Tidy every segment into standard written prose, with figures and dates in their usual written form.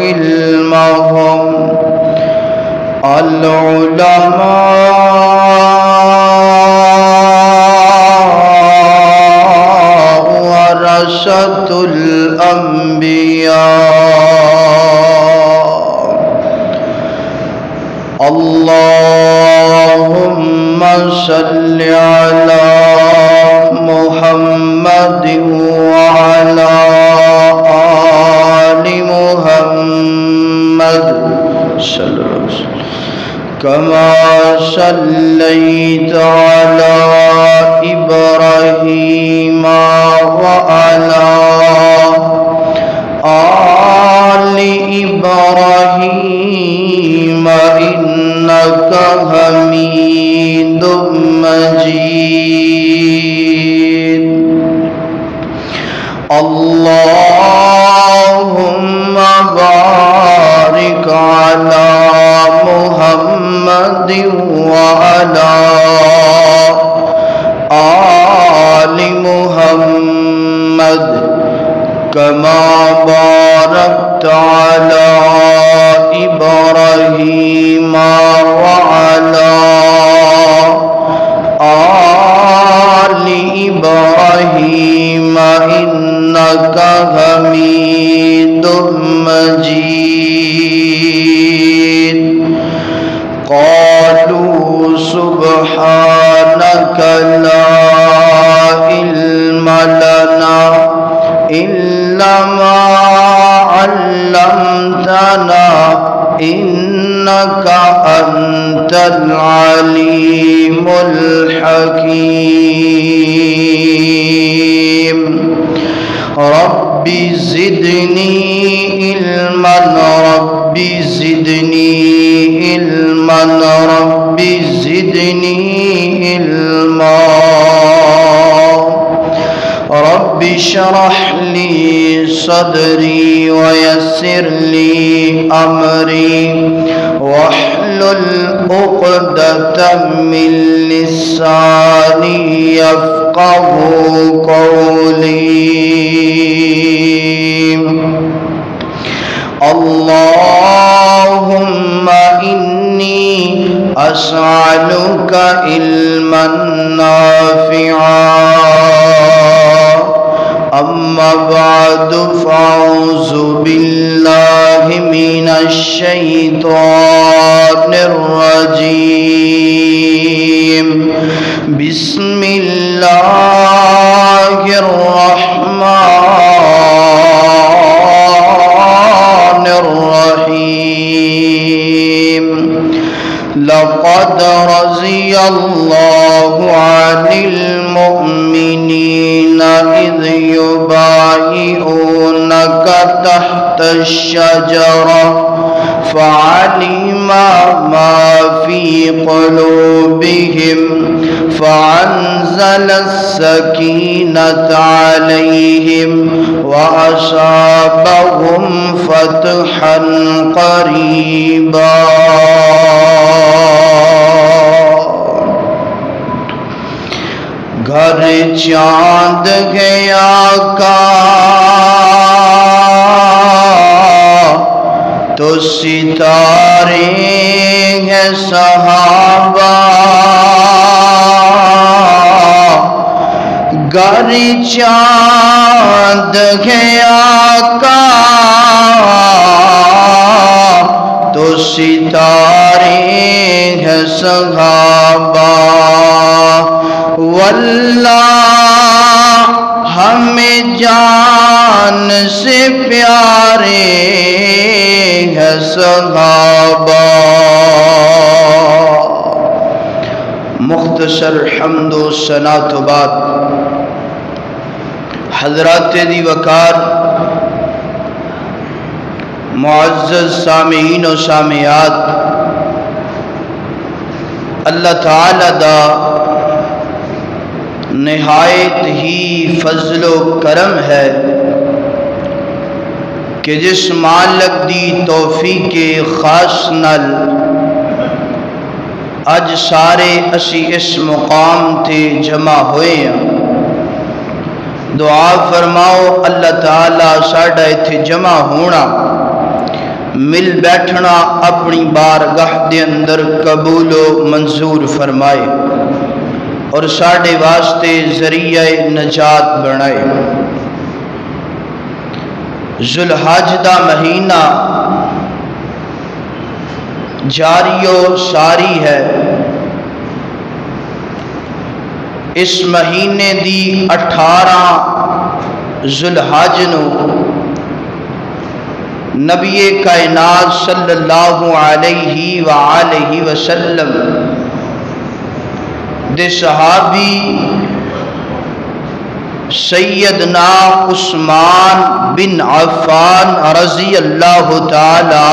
علمهم العلماء ورثة الأنبياء اللهم صل على محمد وعلى آل محمد صلى الله عليه وسلم كما صليت على إبراهيم وعلى آل إبراهيم إنك حميد مجيد اللهم بارك على محمد وعلى آل محمد كما باركت على إبراهيم وعلى آل إبراهيم إنك حميد مجيد قالوا سبحانك لا علم لنا إلا ما علمتنا إنك أنت العليم الحكيم رب زدني علما رب زدني علما رب زدني علما رب اشرح لي صدري ويسر لي أمري واحلل عقدة من لساني يفقه قولي اللهم إني أسألك علما نافعا أما بعد فأعوذ بالله من الشيطان الرجيم بسم الله الرحمن الرحيم لقد رضي الله عن المؤمنين إذ يبايعونك تحت الشجرة فعلم ما في قلوبهم فأنزل السكينة عليهم وأصابهم فتحا قريبا گھر چاند گیا کا تو ستارے ہیں صحابہ گھر چاند گیا کا تو ستارے ہیں صحابہ واللہ ہمیں جان سے پیارے ہیں صحابہ مختصر حمد و ثنا تو بعد حضرات دی وقار معزز سامعین و سامعات، اللہ تعالی دا نہایت ہی فضل و کرم ہے کہ جس مالک دی توفیق خاص نال اج سارے اسی اس مقام تے جمع ہوئے ہیں۔ دعا فرماؤ اللہ تعالیٰ ساڈا ایتھے جمع ہونا، مل بیٹھنا اپنی بارگاہ دے اندر قبول و منظور فرمائے اور ساڈے واسطے ذریعہ نجات بنائے۔ ذوالحج دا مہینہ جاری و ساری ہے۔ اس مہینے دی 18 ذوالحج نو نبی کائنات صلی اللہ علیہ وآلہ وسلم دے صحابی سیدنا عثمان بن عفان رضی اللہ تعالی،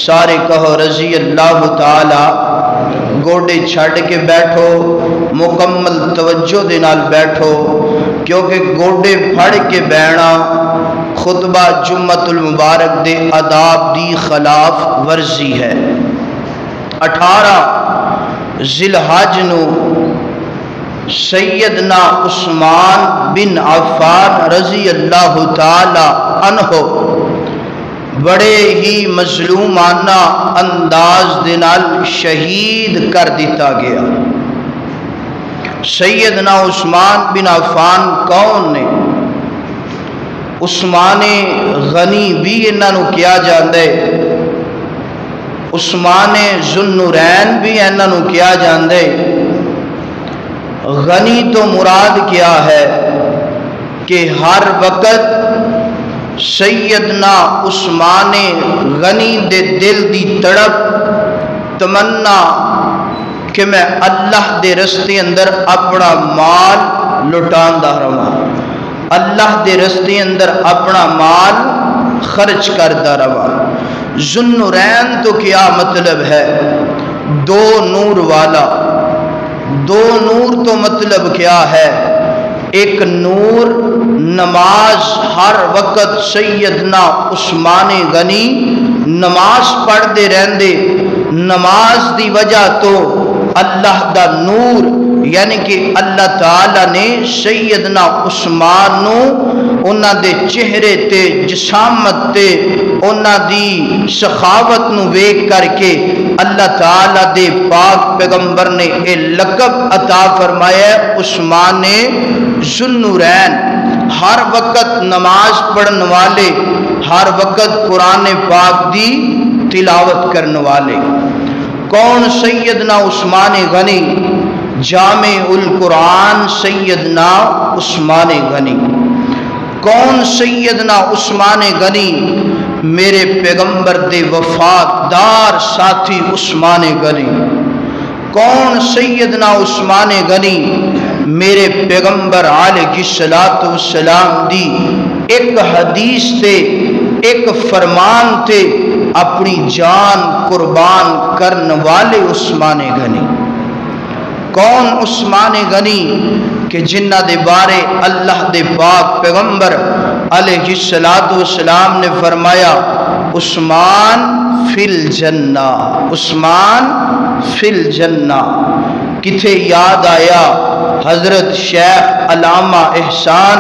سارے کہو رضی اللہ تعالی، گوڑے چھڑ کے بیٹھو، مکمل توجہ دے نال بیٹھو، کیونکہ گوڑے پھڑ کے بیٹھنا خطبہ جمعۃ المبارک دے آداب دی خلاف ورزی ہے۔ 18 ذوالحج نو سیدنا عثمان بن عفان رضی اللہ تعالی عنہ بڑے ہی مظلومانہ انداز دے نال شہید کر دیتا گیا۔ سیدنا عثمان بن عفان کون نے؟ عثمان غنی بھی انہاں نو کیا جاندے، عثمان ذوالنورین بھی انہاں نو کیا جاندے۔ غنی تو مراد کیا ہے کہ ہر وقت سیدنا عثمان غنی دے دل دی تڑپ تمنا کہ میں اللہ دے رستے اندر اپنا مال لٹاندا رہاں، اللہ دے رستے اندر اپنا مال خرچ کردا رہاں۔ ذوالنورین تو کیا مطلب ہے؟ دو نور والا۔ دو نور تو مطلب کیا ہے؟ ایک نور نماز ہر وقت سیدنا عثمان غنی نماز پڑھ دے رہندے، نماز دی وجہ تو اللہ دا نور یعنی کہ اللہ تعالیٰ نے سیدنا عثمان نو انہاں دے چہرے تے جسامت تے انہاں دی سخاوت نو ویکھ کر کے اللہ تعالیٰ دے پاک پیغمبر نے اے لقب عطا فرمایا عثمان ذوالنورین، ہر وقت نماز پڑھن والے، ہر وقت قرآن پاک دی تلاوت کرن والے۔ کون سیدنا عثمان غنی؟ جامع القرآن سیدنا عثمان غنی۔ کون سیدنا عثمان غنی؟ میرے پیغمبر دے وفادار ساتھی عثمان غنی۔ کون سیدنا عثمان غنی؟ میرے پیغمبر علیہ السلام دی ایک حدیث تے ایک فرمان تے اپنی جان قربان کرن والے عثمان غنی۔ کون عثمان غنی کہ جنہ دے بارے اللہ دے پاک پیغمبر علیہ السلام نے فرمایا عثمان فی الجنہ، عثمان فی الجنہ۔ کتھے یاد آیا حضرت شیخ علامہ احسان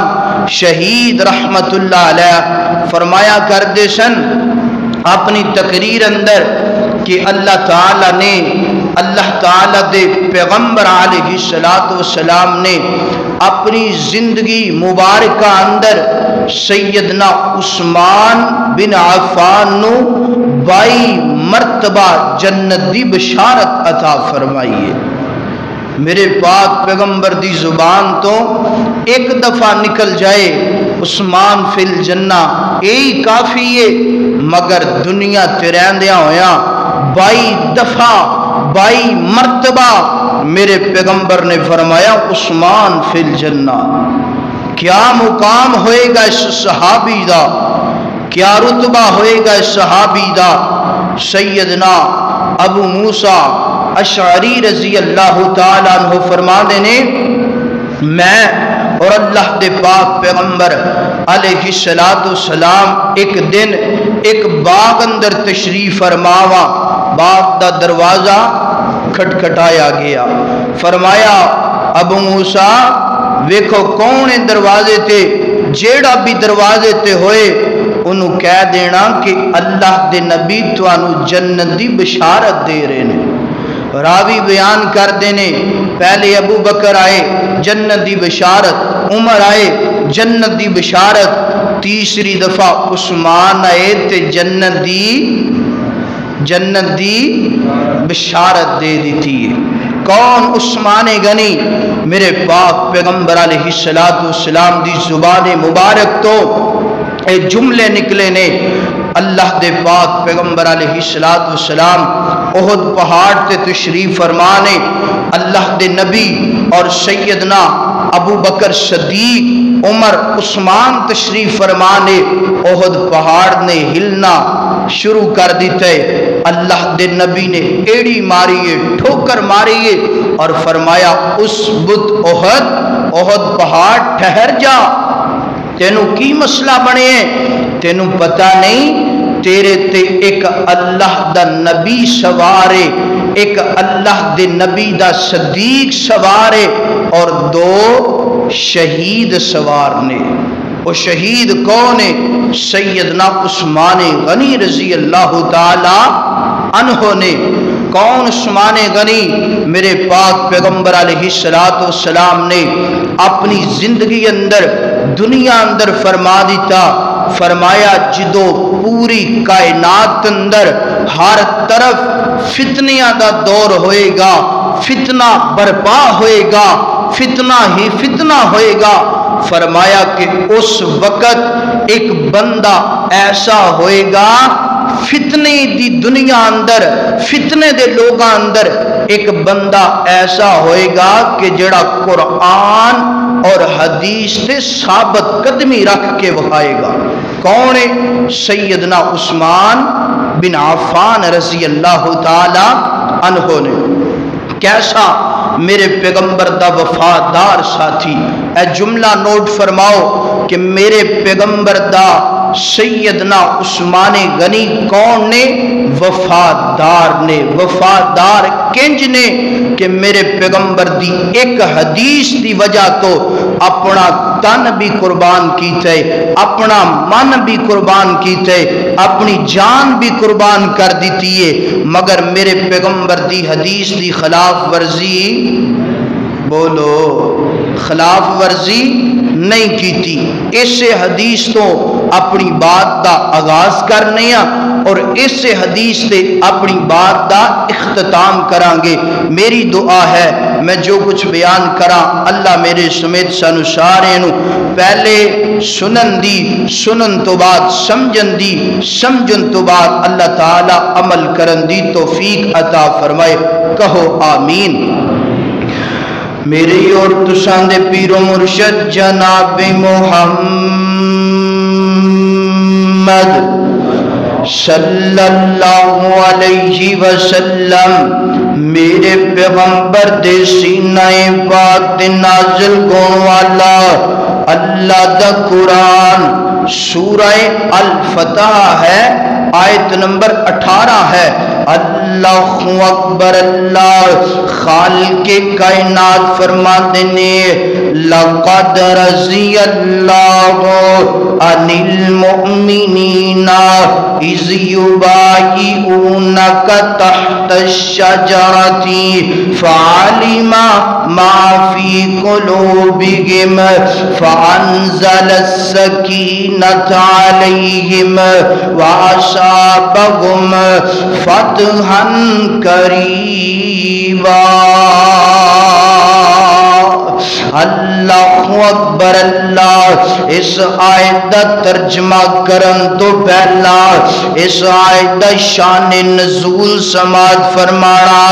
شہید رحمت اللہ علیہ فرمایا کردے سن اپنی تقریر اندر کہ اللہ تعالیٰ نے اللہ تعالیٰ دے پیغمبر علیہ السلام نے اپنی زندگی مبارکہ اندر سیدنا عثمان بن عفان نو 22 مرتبہ جنت دی بشارت عطا فرمائی ہے۔ میرے پاک پیغمبر دی زبان تو ایک دفعہ نکل جائے عثمان فی الجنہ یہی کافی ہے، مگر دنیا تے رہندیاں ہویاں 22 دفعہ 22 مرتبہ میرے پیغمبر نے فرمایا عثمان فی الجنہ، کیا مقام ہوئے گا اس صحابی دا، کیا رتبہ ہوئے گا اس صحابی دا؟ سیدنا ابو موسیٰ اشعری رضی اللہ تعالیٰ عنہ فرما دینے، میں اور اللہ دے پاک پیغمبر علیہ السلام ایک دن ایک باغ اندر تشریف فرماوا، باغ دا دروازہ کھٹکھٹایا گیا، فرمایا ابو موسیٰ ویکھو کون دروازے تے، جیڑا بھی دروازے تے ہوئے انہوں کہہ دینا کہ اللہ دے نبی توانو جنت دی بشارت دے رہے نے۔ راوی بیان کر دینے، پہلے ابو بکر آئے جنت دی بشارت، عمر آئے جنت دی بشارت، تیسری دفعہ عثمان آئے تے جنت دی بشارت دے دیتی ہے۔ کون؟ عثمان غنی۔ میرے پاک پیغمبر علیہ السلام دی زبان مبارک تو اے جملے نکلے نے، اللہ دے پاک پیغمبر علیہ السلام احد پہاڑ تے تشریف فرمانے، اللہ دے نبی اور سیدنا ابو بکر صدیق، عمر، عثمان تشریف فرمانے، احد پہاڑ نے ہلنا شروع کر دیتے، اللہ دے نبی نے ایڑی ماریے، ٹھوکر ماریے اور فرمایا اس بت احد پہاڑ ٹھہر جا، تینوں کی مسئلہ بنے ہیں؟ تینوں پتہ نہیں تیرے تے ایک اللہ دا نبی سوارے، ایک اللہ دے نبی دا صدیق سوارے اور دو شہید سوار نے۔ وہ شہید کون ہے؟ سیدنا عثمان غنی رضی اللہ تعالی عنہ نے۔ کون عثمان غنی؟ میرے پاک پیغمبر علیہ السلام نے اپنی زندگی اندر دنیا اندر فرما دیتا، فرمایا جدو پوری کائنات اندر ہر طرف فتنیاں دا دور ہوئے گا، فتنہ برپا ہوئے گا، فتنہ ہی فتنہ ہوئے گا، فرمایا کہ اس وقت ایک بندہ ایسا ہوئے گا فتنے دی دنیا اندر، فتنے دے لوگاں اندر ایک بندہ ایسا ہوئے گا کہ جڑا قرآن اور حدیث تے ثابت قدمی رکھ کے وہائے گا۔ کون ہے؟ سیدنا عثمان بن عفان رضی اللہ تعالی عنہ نے۔ کیسا میرے پیغمبر دا وفادار ساتھی، اے جملہ نوٹ فرماؤ کہ میرے پیغمبر دا سیدنا عثمان غنی کون نے؟ وفادار نے۔ وفادار کنج نے کہ میرے پیغمبر دی ایک حدیث دی وجہ تو اپنا تن بھی قربان کیتے، اپنا من بھی قربان کیتے، اپنی جان بھی قربان کر دیتی ہے، مگر میرے پیغمبر دی حدیث دی خلاف ورزی، بولو، خلاف ورزی نہیں کیتی۔ اس حدیث تو اپنی بات دا آغاز کرنے اور اس حدیث تے اپنی بات دا اختتام کرانگے۔ میری دعا ہے میں جو کچھ بیان کراں اللہ میرے سمیت سانو سارے نو پہلے سنن دی، سنن تو بعد سمجھن دی، سمجھن تو بعد اللہ تعالی عمل کرن دی توفیق عطا فرمائے، کہو آمین۔ میری اور تساں دے پیر و مرشد جناب محمد صلی اللہ علیہ وسلم، میرے پیغمبر دے سینہ پاک دے نازل کون والا اللہ دا قرآن سورہ الفتح ہے، آیت نمبر 18 ہے۔ اللہ اکبر، اللہ خالق کائنات فرما دینے، لقد رضی اللہ عن المؤمنین اذ یبایعونک تحت الشجرۃ فعلم ما فی قلوبہم فانزل السکینۃ علیہم واصابہم فتحا قریبا۔ اللہ اکبر اللہ. اس آیت دا ترجمہ کرن تو پہلا اس آیت دا شان نزول سماعت فرمانا.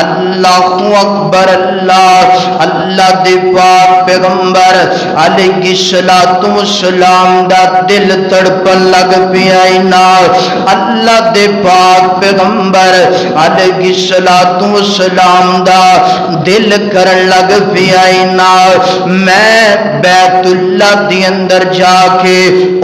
اللہ اکبر اللہ. اللہ دے پاک پیغمبر علیہ الصلوۃ والسلام دا دل تڑپن لگ پیا نا. اللہ دے پاک پیغمبر علیہ الصلوۃ والسلام دا دل کرن لگ پیا نا میں بیت اللہ دی اندر جا کے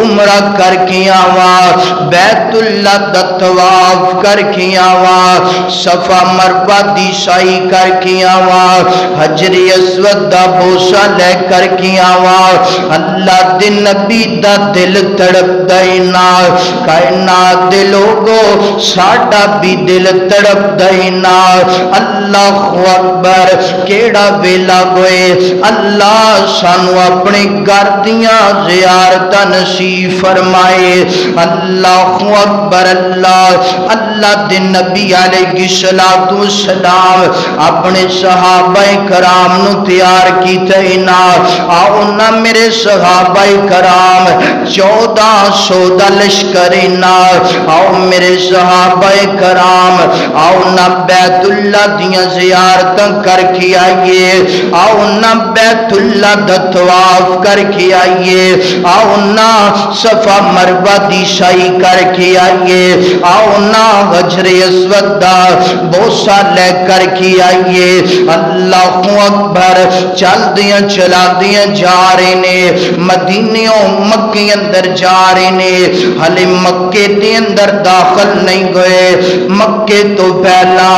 عمرہ کر کے آواں, بیت اللہ دا طواف کر کے آواں, صفا مروہ دی سعی کر کے آواں, حجر اسود دا بوسہ لے کر کے آواں. اللہ دے نبی دا دل تڑپ دینا. کائنات دے لوگو ساڈا بھی دل تڑپ دینا. اللہ اکبر کیڑا ویلا گوئے اللہ سانو اپنے گھر دیاں زیارتاں نصیب فرمائے. اللہ اکبر اللہ. اللہ دے نبی علیہ الصلوۃ والسلام اپنے صحابہ کرام نو تیار کیتے نا. آؤ نا میرے صحابہ کرام 1400 دا لشکر نا. آؤ میرے صحابہ کرام آؤ نا بیت اللہ دیاں زیارتاں کر کے آئیے. آؤ نا بیت اللہ دا طواف کر کے آئیے. آؤ نا صفا مروہ دی سعی کر کے آئیے. آؤ نا حجر اسود دا بوسہ لے کر کے آئیے. اللہ اکبر. چل دیاں چلا دیاں جا رہے نے مدینیوں مکے اندر جا رہے نے. ہلے مکے دے اندر داخل نہیں گئے. مکے تو پہلا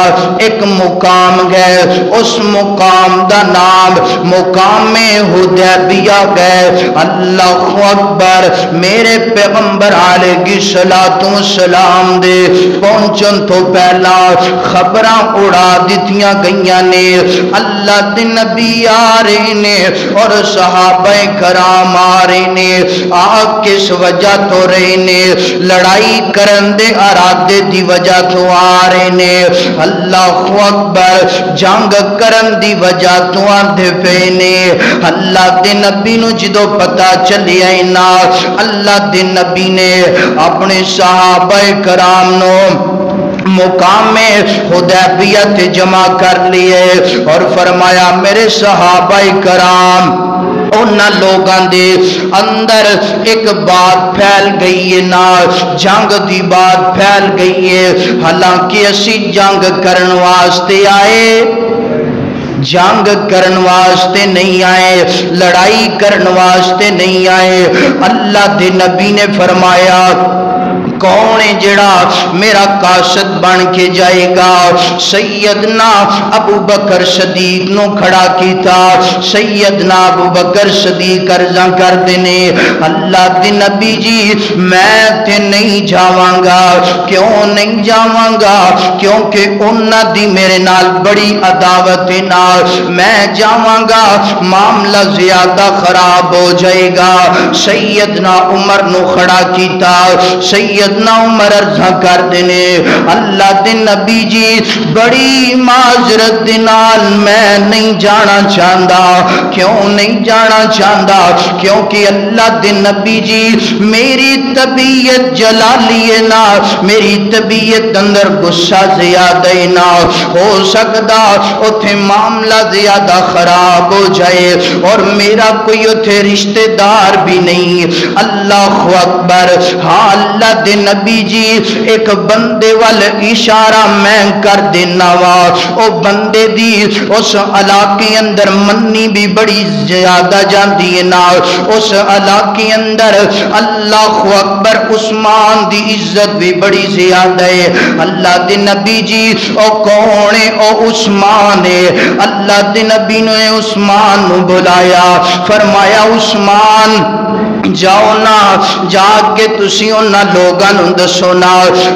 ایک مقام گئے. اس مقام دا نام مقام حدیبیہ گئے. اللہ اکبر. میرے پیغمبر علیہ الصلوۃ والسلام دے پہنچن تو پہلا خبراں اڑا دتیاں گئیاں نے. اللہ دے نبی آ رہے نے اور صحابہ کرام آ رہے نے. آ کس وجہ تو رہے نے لڑائی کرن دے ارادے دی وجہ تو آ رہے نے. اللہ اکبر. جنگ کرن دی وجہ تو آندے پے نے. اللہ دے نبی نو جدو پتا چلیا نا اللہ دے نبی نے اپنے صحابہ کرام نو مقام حدیبیہ تے جمع کر لیے اور فرمایا میرے صحابہ کرام انہاں لوگاں دے اندر ایک بات پھیل گئی ہے نا جنگ دی بات پھیل گئی ہے. حالانکہ اسی جنگ کرن واسطے آئے, جنگ کرن واسطے نہیں آئے, لڑائی کرن واسطے نہیں آئے. اللہ دے نبی نے فرمایا کون ہے جڑا میرا قاصد بن کے جائے گا. سیدنا ابو بکر صدیق نو کھڑا کیتا. سیدنا ابو بکر صدیق عرضاں کر دینے اللہ دے نبی جی میں تے نہیں جاواں گا. کیوں نہیں جاواں گا؟ کیونکہ انہاں دی میرے نال بڑی عداوت ہے نا. میں جاواں گا معاملہ زیادہ خراب ہو جائے گا. سیدنا عمر نو کھڑا کیتا. سیدنا عمر عرضاں کر دینے اللہ دے نبی جی بڑی معذرت دے نال میں نہیں جانا چاہتا. کیوں نہیں جانا چاہتا؟ کیونکہ اللہ دے نبی جی میری طبیعت جلالی ہے نا, میری طبیعت اندر غصہ زیادہ ہے نا. ہو سکتا اتھے معاملہ زیادہ خراب ہو جائے اور میرا کوئی اتھے رشتہ دار بھی نہیں. اللہ اکبر. ہاں اللہ دے نبی جی ایک بندے وال اشارہ میں کر دینا وا. او بندے دی اس علاقے اندر منی بھی بڑی زیادہ جاندی ہے نا. اس علاقے اندر اللہ اکبر عثمان دی عزت بھی بڑی زیادہ ہے. اللہ دے نبی جی او کون ہے؟ او عثمان ہے. اللہ دے نبی نے عثمان نو بلایا. فرمایا عثمان جاؤ نا جا کے تسی انہاں لوگاں نوں دسو نا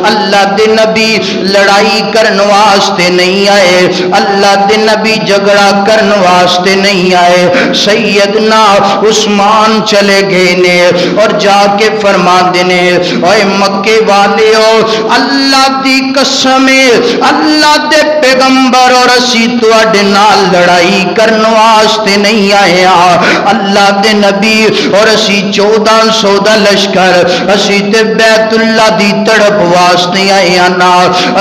اللہ دے نبی لڑائی کرن واسطے نہیں آئے، اللہ دے نبی جھگڑا کرن واسطے نہیں آئے۔ سیدنا عثمان چلے گئے نے اور جا کے فرما دینے اے مکے والیو اللہ دی قسم اللہ دے پیغمبر اور اسی تواڈے نال لڑائی کرن واسطے نہیں آئے اللہ دے نبی اور اسی 1400 دا لشکر اسی تے بیت اللہ دی تڑپ واسطے آئے نا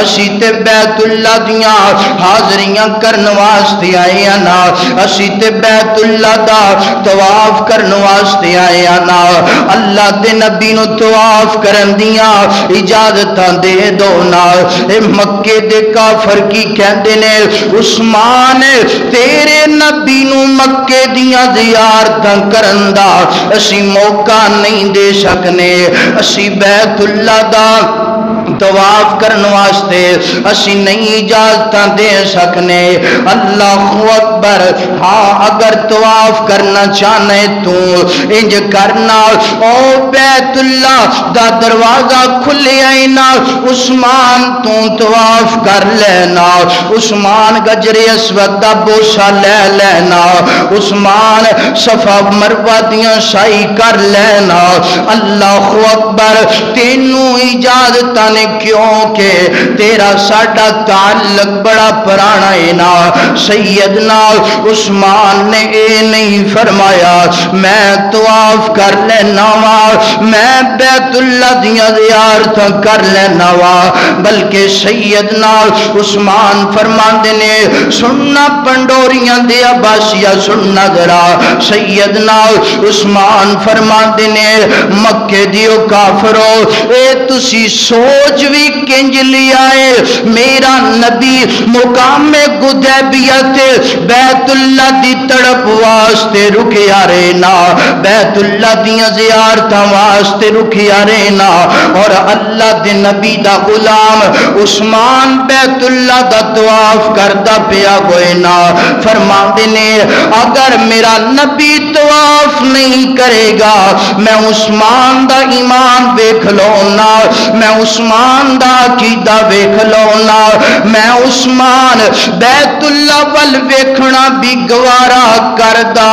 اسی تے بیت اللہ دیاں حاضریاں کرن واسطے آئے نا اسی تے بیت اللہ دا طواف کرن واسطے آئے نا اللہ دے نبی نو طواف کرن دیاں اجازتاں دے دو نا۔ اے مکے دے کافر کی کہندے نے عثمان تیرے نبی نو مکے دیاں زیارتاں کرن دا اسی موقع نہیں دے سکنے، اسی بیت اللہ دا طواف کرن واسطے اسی نہیں اجازتاں دے سکنے۔ اللہ اکبر، ہاں اگر طواف کرنا چاہنے تو انج کرنا او بیت اللہ دا دروازہ کھلے آئینا عثمان تو طواف کر لینا، عثمان گجر اسود دا بوسا لے لینا، عثمان صفا مروہ دیاں سائی کر لینا۔ اللہ اکبر، تینوں اجازتاں نے کیونکہ تیرا ساڈا تعلق بڑا پرانا ہے نا۔ سیدنا عثمان نے اے نہیں فرمایا میں طواف کر لینا وا، میں بیت اللہ دیاں زیارتاں کر لینا وا، بلکہ سیدنا عثمان فرماندے نے سننا پنڈوریاں دے عباسیہ سننا ذرا، سیدنا عثمان فرماندے نے مکے دیو کافرو اے تسی سوچ بھی کنج لیا ہے میرا نبی مقام حدیبیہ تے بیت اللہ دی تڑپ واسطے رکیا رہنا، بیت اللہ دیاں زیارتاں واسطے رکیا رہنا، اور اللہ دے نبی دا غلام عثمان بیت اللہ دا طواف کردا پیا ہوئے نا۔ فرماندے نے اگر میرا نبی طواف نہیں کرے گا میں عثمان دا ایمان دیکھ لو نا، میں عثمان دا عقیدہ ویکھ لو نا، میں عثمان بیت اللہ ول ویکھنا بھی گوارا کردا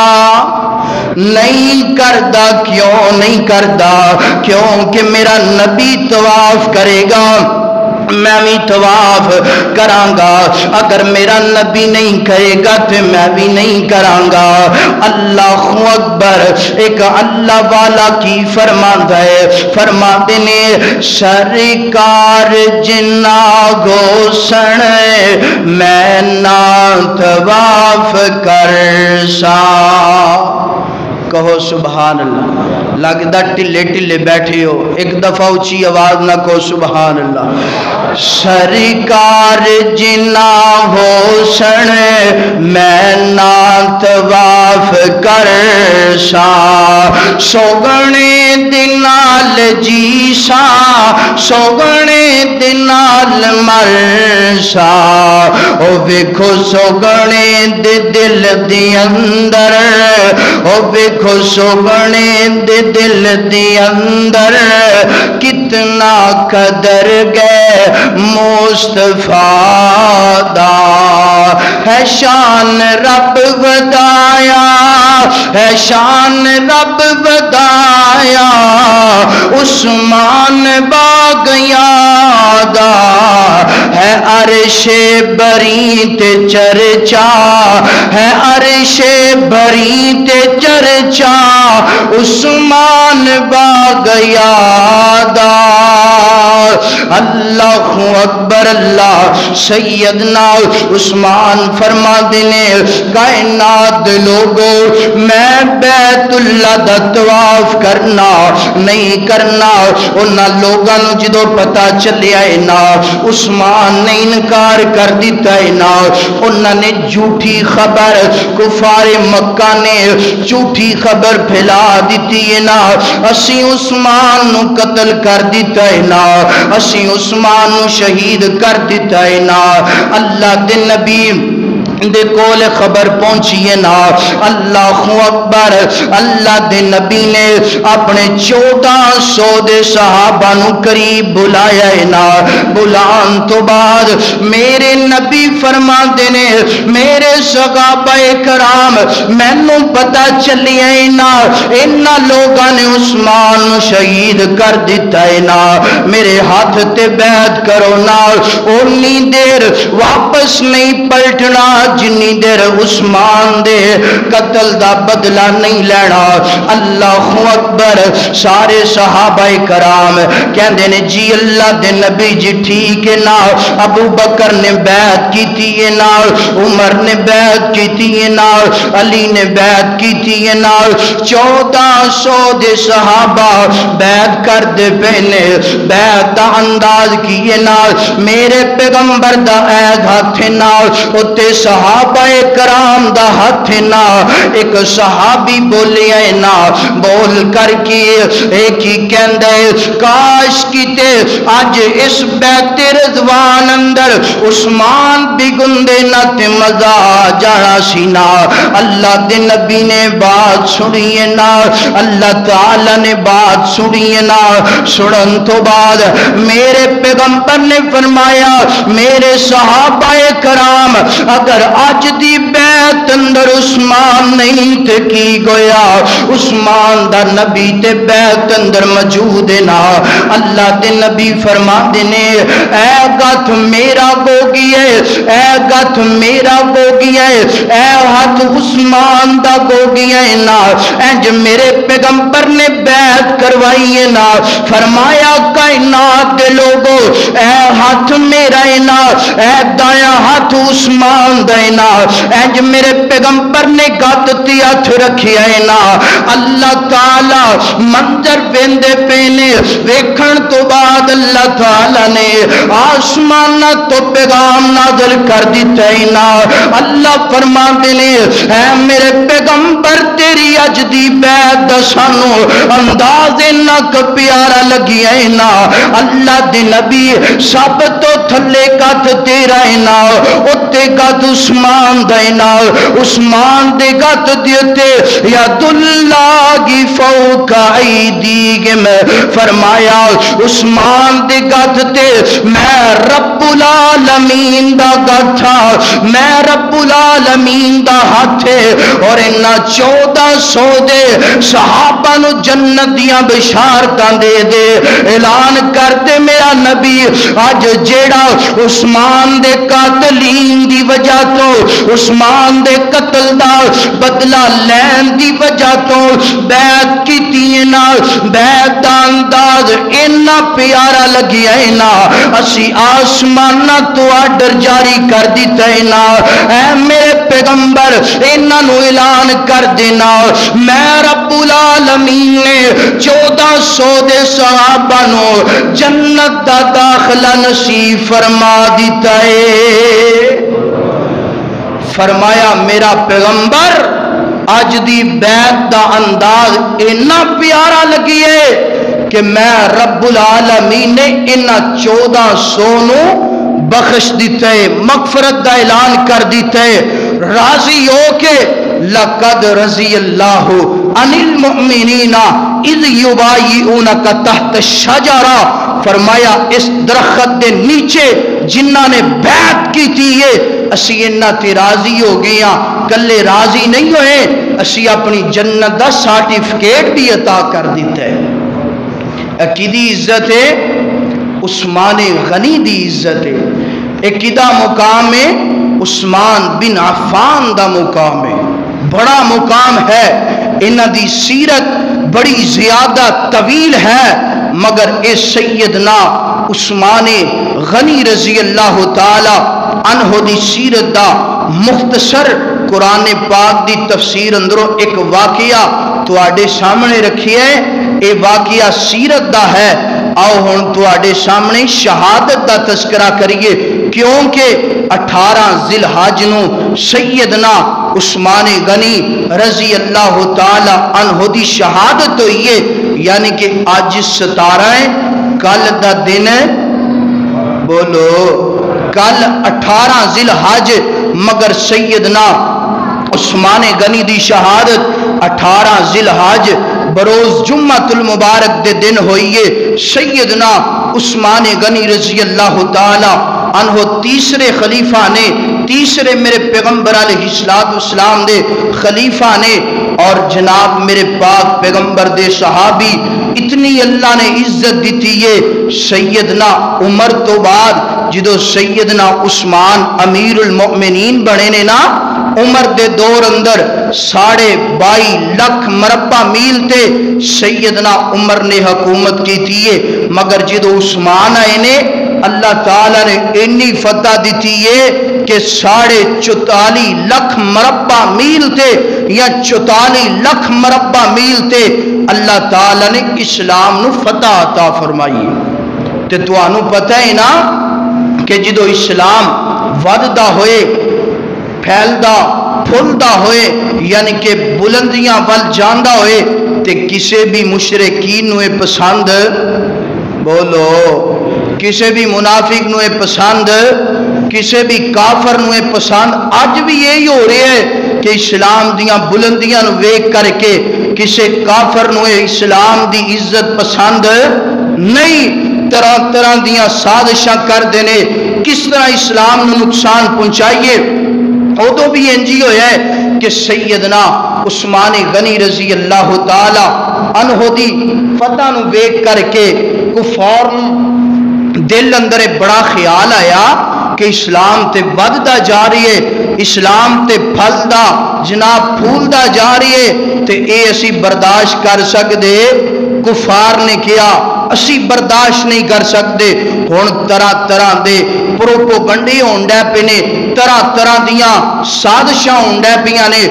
نہیں کردا۔ کیوں نہیں کردا؟ کیونکہ میرا نبی طواف کرے گا میں بھی طواف کراں گا، اگر میرا نبی نہیں کرے گا تو میں بھی نہیں کراں گا۔ اللہ اکبر، ایک اللہ والا کی فرماندا ہے، فرماندے نے سرکار جنا گوسن میں نہ طواف کرسا، کہو سبحان اللہ۔ لگدا ٹلے ٹلے بیٹھے ہو، ایک دفعہ اونچی آواز نہ کہو سبحان اللہ۔ سرکار جنا ہوسن میں نہ طواف کرسا، سوگنے دنال جیسا سوگنے دنال مرسا، او ویکھو سوگنے دے دل دی اندر، او ویکھو سوگنے دے دل دی اندر کتنا قدر گئے مصطفیٰ دا، ہے شان رب ودایا، ہے شان رب ودایا عثمان باغیاں دا، ہے عرش بری تے چرچا، ہے عرش بری تے چرچا عثمان باغیاں دا۔ اللہ اکبر، اللہ سیدنا عثمان فرما دینے کائنات لوگو میں بیت اللہ دا طواف کرنا نہیں کرنا، انہاں لوگاں نو جدو پتا چلیا ہے نا عثمان نے انکار کر دیتا ہے نا، انہاں نے جھوٹی خبر کفار مکہ نے جھوٹی خبر پھیلا دیتی ہے نا، اسی عثمان نو قتل کر دیتا ہے نا، اسی عثمان نو شہید کر دیتا ہے نا۔ اللہ دے نبی دے کول خبر پہنچیے نا اللہ اکبر اللہ دے نبی نے اپنے 1400 دے صحابہ نو قریب بلایا ہے نا بلان تو بعد میرے نبی فرما دینے میرے صحابہ کرام میں نو پتا چلی ہے نا انہا لوگاں نے عثمان شہید کر دیتا ہے نا میرے ہاتھ تے بیعت کرو نا اونی دیر واپس نہیں پلٹنا جنی دیر عثمان دے قتل دا بدلہ نہیں لینا اللہ اکبر سارے صحابہ کرام کہندے نے جی اللہ دے نبی جی ٹھیک ہے نا ابو بکر نے بیعت کی تھی نا عمر نے بیعت کی تھی نا علی نے بیعت کی تھی نا 1400 دے صحابہ بیعت کر دے پہنے بیعت دا انداز کیے نا میرے پیغمبر دا عید ہاتھ نا اتے صحابہ کرام دا ہاتھ نا ایک صحابی بولے آئے نا بول کر کے ایک ہی کہندے کاش کیتے آج اس بیت رضوان اندر عثمان بھی گندے نہ تے مزہ جانا سینا اللہ دے نبی نے بات سنیے نا اللہ تعالی نے بات سنیے نا سنن تو بعد میرے پیغمبر نے فرمایا میرے صحابہ کرام اگر آج دی بیعت اندر عثمان نہیں تے کی گویا عثمان دا نبی تے بیعت اندر موجود ہے نا اللہ دے نبی فرما دینے اے گت میرا گوگی ہے اے گت میرا گوگی ہے اے ہاتھ عثمان دا گوگی ہے نا انج میرے پیغمبر نے بیعت کروائی ہے نا فرمایا کائنات دے لوگو اے ہاتھ میرا ہے نا اے دایاں ہاتھ عثمان دا ہے نا انج میرے پیغمبر نے گت تی ہاتھ رکھیا ہے نا اللہ تعالی منظر ویندے پینے ویکھن تو بعد اللہ تعالی نے آسمان تو پیغام نازل کر دیتا ہے نا اللہ فرما دینے اے میرے پیغمبر تیری اج دی بیعت دا سانو انداز نک پیارا لگی ہے نا اللہ دے نبی سب تو تھلے گت تیرا ہے نا اتے گت عثمان دے نا عثمان دے گت دیتے یاد اللہ کی فوق ایدیہم فرمایا عثمان دے گت تے میں رب العالمین دا گت تھا میں رب العالمین دا ہاتھ اور انہا 1400 دے صحابہ نو جنت دیاں بشارتاں دے دے اعلان کر دے میرا نبی آج جیڑا عثمان دے قاتلین دی وجہ تو عثمان دے قتل دا بدلہ لین دی وجہ تو بیعت کی تینا بیعت دا انداز انہا پیارا لگی ہے نا اسی آسمانہ تو آڈر جاری کر دیتا ہے نا اے میرے پیغمبر انہا نو اعلان کر دینا میں رب العالمین نے 1400 دے صحابہ نو جنت دا داخلہ نصیب فرما دیتا ہے فرمایا میرا پیغمبر آج دی بیعت دا انداز اتنا پیارا لگی ہے کہ میں رب العالمین نے انہا 1400 نو بخش دیتا ہے مغفرت دا اعلان کر دیتا ہے راضی ہو کے لقد رضی اللہ عن المؤمنین اذ یبایعونک تحت الشجرہ فرمایا اس درخت دے نیچے جنہاں نے بیعت کی تھی یہ اسی انہاں تے راضی ہو گیا کلے راضی نہیں ہوئے اسی اپنی جنت دا سارٹیفکیٹ بھی عطا کر دیتا ہے عقیدی عزت ہے عثمان غنی دی عزت ہے عقیدہ مقام ہے عثمان بن عفان دا مقام ہے بڑا مقام ہے انہ دی سیرت بڑی زیادہ طویل ہے مگر اے سیدنا عثمان غنی رضی اللہ تعالی عنہ دی سیرت دا مختصر قرآن پاک دی تفسیر اندروں ایک واقعہ تو آڈے سامنے رکھیے اے واقعہ سیرت دا ہے آؤ ہون تو آڈے سامنے شہادت دا تذکرہ کریے کیونکہ 18 ذی الحج نو سیدنا عثمان غنی رضی اللہ تعالی عنہ دی شہادت ہوئی ہے یعنی کہ آج 17 ہے کل دا دن ہے بولو کل 18 ذی الحج مگر سیدنا عثمان غنی دی شہادت 18 ذی الحج بروز جمعۃ المبارک دے دن ہوئیے سیدنا عثمان غنی رضی اللہ تعالی عنہ تیسرے خلیفہ نے، تیسرے میرے پیغمبر علیہ السلام دے خلیفہ نے، اور جناب میرے پاک پیغمبر دے صحابی اتنی اللہ نے عزت دیتی ہے۔ سیدنا عمر تو بعد جدو سیدنا عثمان امیر المؤمنین بنے نے نا، عمر دے دور اندر 22.5 لاکھ مربع میل تے سیدنا عمر نے حکومت کی تھی ہے، مگر جدو عثمان آئے نے اللہ تعالیٰ نے اتنی فتح دیتی ہے کہ 44.5 لاکھ مربع میل تے یا 44 لاکھ مربع میل تے اللہ تعالیٰ نے اسلام نو فتح عطا فرمائی۔ تے توانو پتہ ہے نا کہ جدو اسلام وددا ہوئے، پھیلدا پھلدا ہوئے، یعنی کہ بلندیاں ول جاندا ہوئے، تے کسے بھی مشرکین نوے پسند، بولو کسے بھی منافق نوے پسند، کسے بھی کافر نوے پسند، آج بھی یہی ہو رہے ہے کہ اسلام دیاں بلندیاں نو ویک کر کے کسے کافر نوے اسلام دی عزت پسند نہیں، طرح طرح دیاں سازشاں کر دینے کس طرح اسلام نو نقصان پہنچائیے۔ ادو بھی انجی ہویا ہے کہ سیدنا عثمان غنی رضی اللہ تعالی عنہ دی فتح نو ویک کر کے کفار دل اندر بڑا خیال آیا کہ اسلام تے وددا جا رہی ہے، اسلام تے پھلدا جناب پھولدا جا رہی ہے، تے اے اسی برداشت کر سکدے؟ کفار نے کیا اسی برداشت نہیں کر سکتے۔ ہن طرح طرح دے پروپوگنڈے ہونڈے پے نے، طرح طرح دیاں سازشاں ہونڈے پیاں نے۔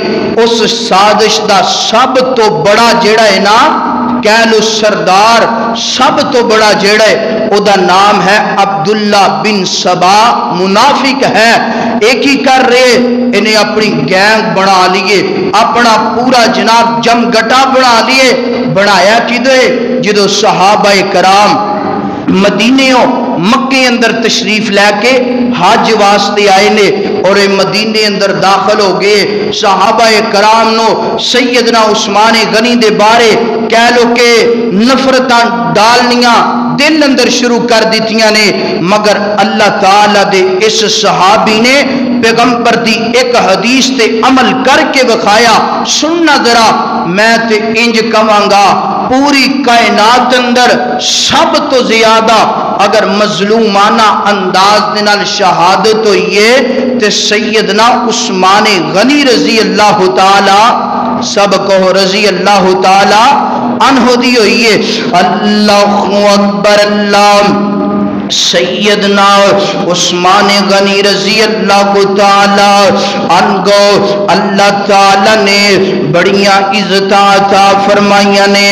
اس سازش دا سب تو بڑا جیڑا ہے نا، کہہ لو سردار، سب تو بڑا جیڑا ہے او دا نام ہے عبداللہ بن سبا، منافق ہے۔ ایک ہی کر رہے انہیں اپنی گینگ بنا لیے، اپنا پورا جناب جم گٹا بنا لیے۔ بنایا کدے؟ جدو صحابہ کرام مدینیوں مکے اندر تشریف لے کے حج واسطے آئے نے اور مدینے اندر داخل ہو گئے، صحابہ کرام نو سیدنا عثمان غنی دے بارے کہہ لو کہ نفرتاں ڈالنیاں دل اندر شروع کر دیتیاں نے، مگر اللہ تعالیٰ دے اس صحابی نے پیغمبر دی ایک حدیث تے عمل کر کے بخایا۔ سننا ذرا، میں تے انج کہاں پوری کائنات اندر سب تو زیادہ اگر مظلومانہ انداز دنال شہادت ہوئی ہے تے سیدنا عثمان غنی رضی اللہ تعالی، سب کہو رضی اللہ تعالی عنہ دی ہوئی ہے۔ اللہ اکبر، اللہ سیدنا عثمان غنی رضی اللہ تعالی عنہ اللہ تعالی نے بڑیاں عزتاں عطا فرمائیاں نے،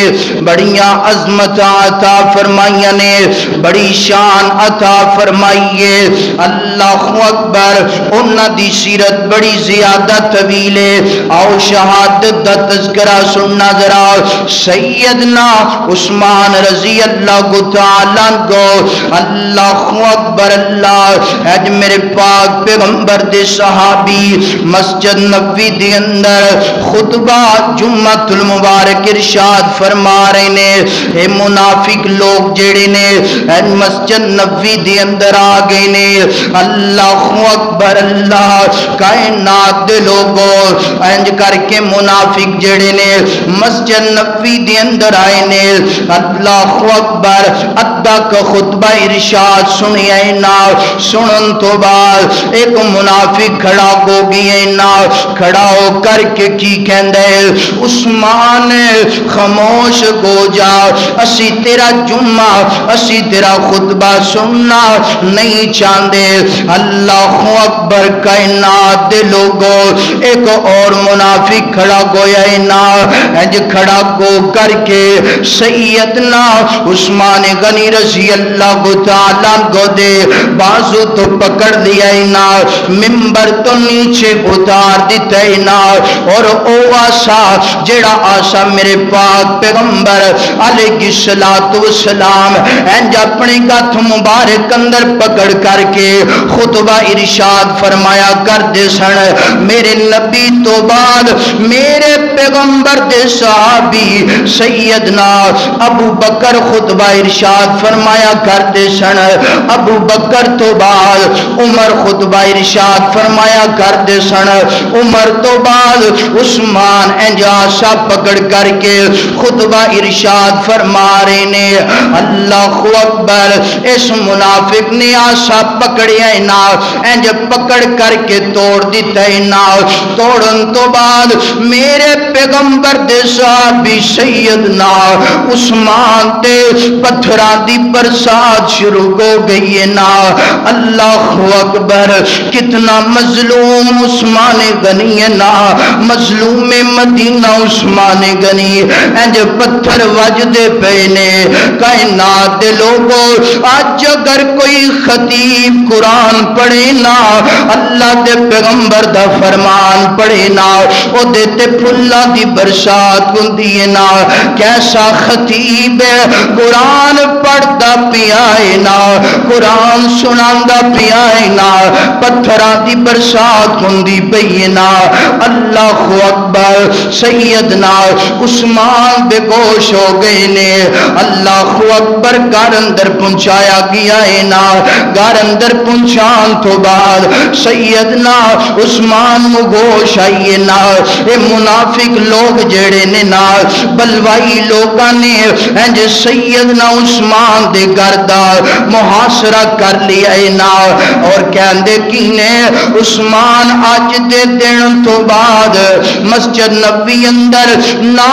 بڑیاں عظمتاں عطا فرمائیاں نے، بڑی شان عطا فرمائیے۔ اللہ اکبر، انہاں دی سیرت بڑی زیادہ طویل ہے، آؤ شہادت دا تذکرہ سننا ذرا۔ سیدنا عثمان رضی اللہ تعالی عنہ، اللہ اکبر، اللہ اج میرے پاک پیغمبر دے صحابی مسجد نبوی دے اندر خطبہ جمعۃ المبارک ارشاد فرما رہے نے، اے منافق لوگ جڑے نے مسجد نبوی دے اندر آ گئے نے۔ اللہ اکبر، اللہ کائنات دے لوگوں انج کر کے منافق جڑے نے مسجد نبوی دے اندر آئے نے۔ اللہ اکبر، ادھا کا خطبہ ارشاد سنیا نا، سنن تو بعد ایک منافق کھڑا ہو گیا نا، کھڑا ہو کر کے کی کہندا ہے، عثمان خاموش ہو جا، اسی تیرا جمعہ اسی تیرا خطبہ سننا نہیں چاہتے۔ اللہ اکبر، کائنات دے لوگوں ایک اور منافق کھڑا ہویا نا، اج کھڑا ہو کر کے سیدنا عثمان غنی رضی اللہ تعالی نالاں گودے بازو تو پکڑ لیا نا ممبر تو نیچے اتار دیتا نا اور او آسا جڑا آسا میرے پاک پیغمبر علیہ السلام انج اپنے ہاتھ مبارک اندر پکڑ کر کے خطبہ ارشاد فرمایا کرتے سن میرے نبی تو بعد میرے پیغمبر دے صحابی سیدنا ابو بکر خطبہ ارشاد فرمایا کرتے سن ابو بکر تو بعد عمر خطبہ ارشاد فرمایا کرتے سن عمر تو بعد عثمان انجاسا پکڑ کر کے خطبہ ارشاد فرما رہے نے اللہ اکبر اس منافق نے آسا پکڑیا نا انج پکڑ کر کے توڑ دیتا نا توڑن تو بعد میرے پیغمبر دے صحابی سیدنا عثمان تے پتھران دی برسات شروع ہو گئی نا اللہ اکبر کتنا مظلوم عثمان غنی نا مظلوم مدینہ عثمان غنی انج پتھر وجدے پے نے کائنات دے لوگوں آج اگر کوئی خطیب قرآن پڑھے نا اللہ دے پیغمبر دا فرمان پڑھے نا او دیتے پھلا دی برسات ہوندی ہے نا کیسا خطیب قرآن پڑھدا پیا ہے نا قرآن سناندا پیا ہے نا پتھراں دی برسات ہوندی پئی ہے نا اللہ اکبر سیدنا عثمان بے ہوش ہو گئے نے اللہ اکبر گھر اندر پہنچایا گیا ہے نا گھر اندر پہنچان تو بعد سیدنا عثمان مگوش آئیے نا اے منافق لوگ جڑے نے نا بلوائی لوگاں نے انج سیدنا عثمان دے گھر دا محاصرہ کر لیا ہے نا اور کہندے کینے عثمان اج دے دن تو بعد مسجد نبی اندر نہ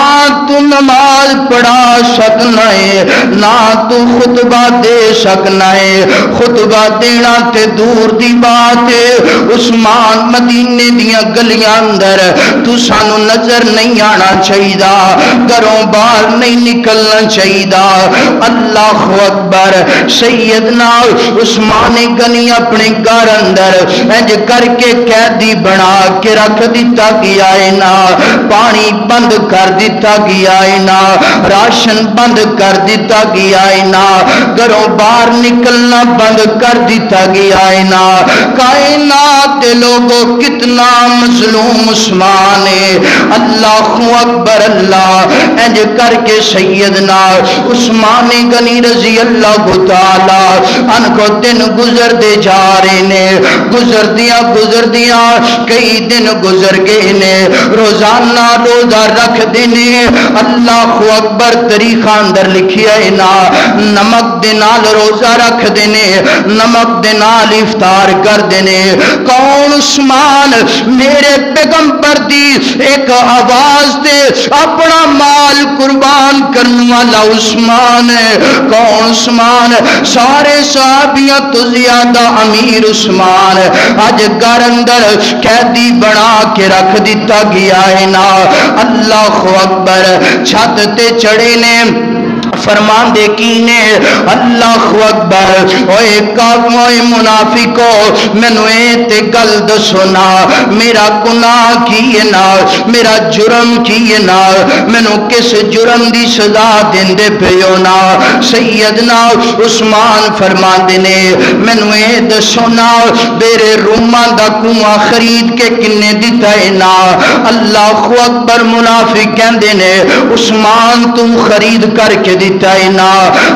تو نماز پڑھا سکنا ہے نہ تو خطبہ دے سکنا ہے خطبہ دینا تے دور دی بات ہے عثمان مدینے دیاں گلیاں اندر تو سانو نظر نہیں آنا چاہیے گھروں باہر نہیں نکلنا چاہیے اللہ اکبر سیدنا عثمان غنی اپنے گھر اندر انج کر کے قیدی بنا کے رکھ دیتا گیا ہے نا پانی بند کر دیتا گیا ہے نا راشن بند کر دیتا گیا ہے نا گھروں باہر نکلنا بند کر دیتا گیا ہے نا کائنات لوگوں کتنا مظلوم عثمان ہے اللہ اکبر اللہ انج کر کے سیدنا عثمان غنی رضی اللہ تعالی ان کو دن گزر دے جا رہے نے گزر دیا کئی دن گزر گئے نے روزانہ روزہ رکھ دینے اللہ اکبر طریقہ اندر لکھیا ہے نا نمک دے نال روزہ رکھ دینے نمک دے نال افطار کر دینے کون عثمان میرے پیغمبر دی ایک آواز دے اپنا مال قربان کرنے والا عثمان ہے کون عثمان سارے صحابیاں تو زیادہ امیر عثمان آج گھر اندر قیدی بنا کے رکھ دیتا گیا ہے نا اللہ اکبر چھت تے چڑھے نے فرمان دے کینے اللہ اکبر اوے کافوئے منافقو مینوں اے تے گل دسو نا میرا گناہ کی ہے نا میرا جرم کی ہے نا مینوں کس جرم دی سزا دیندے پیو نا سیدنا عثمان فرمان دے نے مینوں اے دسو نا میرے روماں دا کنواں خرید کے کنے دتا ہے نا اللہ اکبر منافق کہندے نے عثمان تو خرید کر کے دیتا ہے نا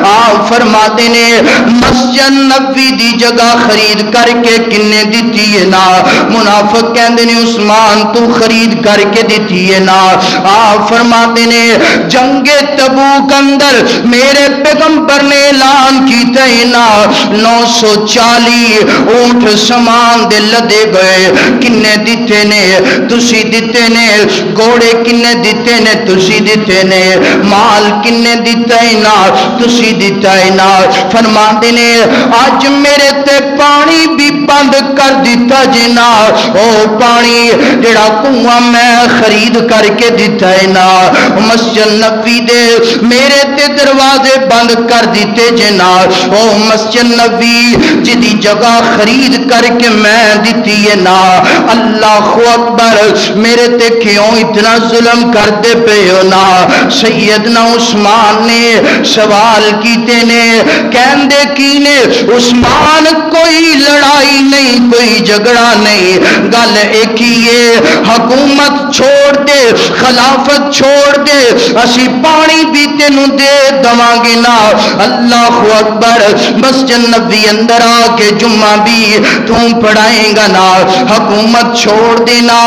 آپ فرماتے نے مسجد نبی دی جگہ خرید کر کے کنے دیتی ہے نا منافق کہندے نے عثمان تو خرید کر کے دیتی ہے نا آپ فرماتے نے جنگ تبوک اندر میرے پیغمبر نے اعلان کیتا ہے نا 940 اونٹ سامان دے لدے گئے کنے دیتے نے تسی دیتے نے گھوڑے کنے دیتے نے تسی دیتے نے مال کنے دیتے دیتا ہے نا تسی دیتا ہے نا فرماندے نے اج میرے تے پانی بھی بند کر دیتا جے نا او پانی جڑا کنواں میں خرید کر کے دیتا ہے نا مسجد نبوی دے میرے تے دروازے بند کر دیتے جے نا او مسجد نبوی جدی جگہ خرید کر کے میں دیتی ہے نا اللہ اکبر میرے تے کیوں اتنا ظلم کرتے پے ہو نا سیدنا عثمان نے سوال کیتے نے کہندے کی نے عثمان کوئی لڑائی نہیں کوئی جھگڑا نہیں گل ایک ہی ہے حکومت چھوڑ دے خلافت چھوڑ دے اسی پانی بھی تینوں دے دواں گے نا اللہ اکبر مسجد نبوی اندر آ کے جمعہ بھی تم پڑھائیں گا نا حکومت چھوڑ دینا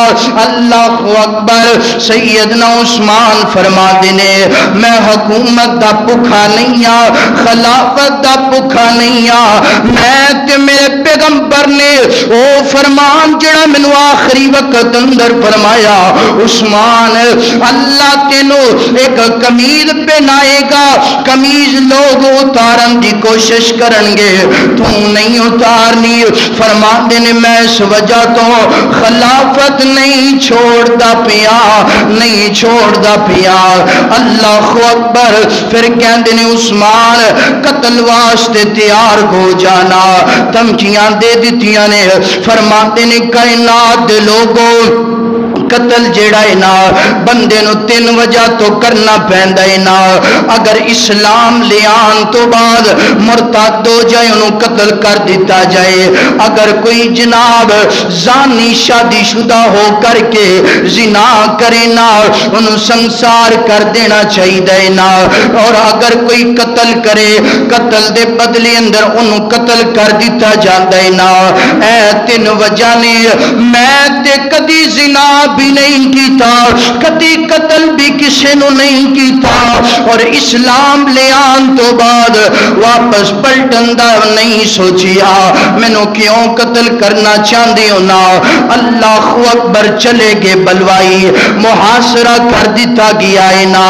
اللہ اکبر سیدنا عثمان فرما دینے میں حکومت دا بھکھا نہیں آ خلافت دا بھکھا نہیں آ میں تے میرے پیغمبر نے او فرمان جڑا مینوں آخری وقت اندر فرمایا عثمان اللہ تینوں ایک قمیض پہنائے گا قمیض لوگ اتارن دی کوشش کرن گے تو نہیں اتارنی فرما دینے میں اس وجہ تو خلافت نہیں چھوڑتا پیا نہیں چھوڑتا پیا اللہ اکبر پھر کہندے نے عثمان قتل واسطے تیار ہو جانا دھمکیاں دے دیتیاں نے فرماتے نے کائنات دے لوگوں قتل جیڑا ہے نا بندے نو 3 وجہ تو کرنا پیندا ہے نا اگر اسلام لے آن تو بعد مرتد ہو جائے انہوں قتل کر دیتا جائے اگر کوئی جناب زانی شادی شدہ ہو کر کے زنا کرے نا انہوں سنسار کر دینا چاہیے نا اور اگر کوئی قتل کرے قتل دے بدلے اندر انہوں قتل کر دیتا جاندہ ہے نا اے 3 وجہ نے میں تے کدی زنا بھی نہیں کیتا کدی قتل بھی کسی نو نہیں کیتا اور اسلام لے آن تو بعد واپس پلٹن دا نہیں سوچیا مینوں کیوں قتل کرنا چاہندے ہو نا اللہ اکبر چلے گے بلوائی محاصرہ کر دیتا گیا ہے نا